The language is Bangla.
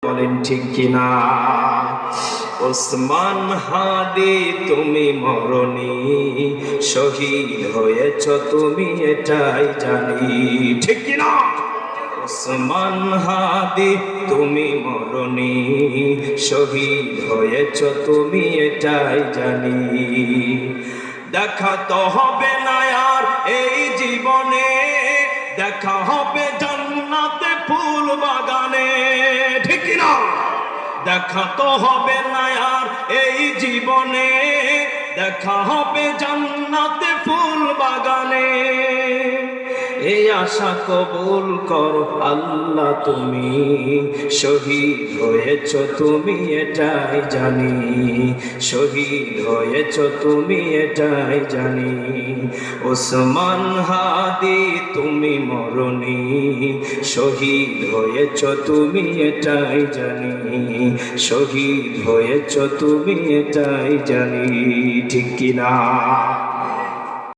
বলেন ঠিক কিনা? ওসমান হাদি তুমি মরণি, শহীদ হয়েছ তুমি এটাই জানি, ঠিক কিনা? ওসমান হাদি তুমি মরণি, শহীদ হয়েছ তুমি এটাই জানি। দেখা তো হবে না আর এই জীবনে, দেখা হবে জান্নাতে ফুল বাগানে, ঠিক কিনা? দেখা তো হবে না আর এই জীবনে, দেখা হবে জান্নাতে ফুল বাগানে। এই আশা কবুল করো আল্লাহ তুমি, শহীদ হয়েছ তুমি এটাই জানি, শহীদ হয়েছ তুমি এটাই জানি। ওসমান হাদি তুমি মরণি, শহীদ হয়েছ তুমি এটাই জানি, শহীদ হয়েছ তুমি এটাই জানি, ঠিক কিনা?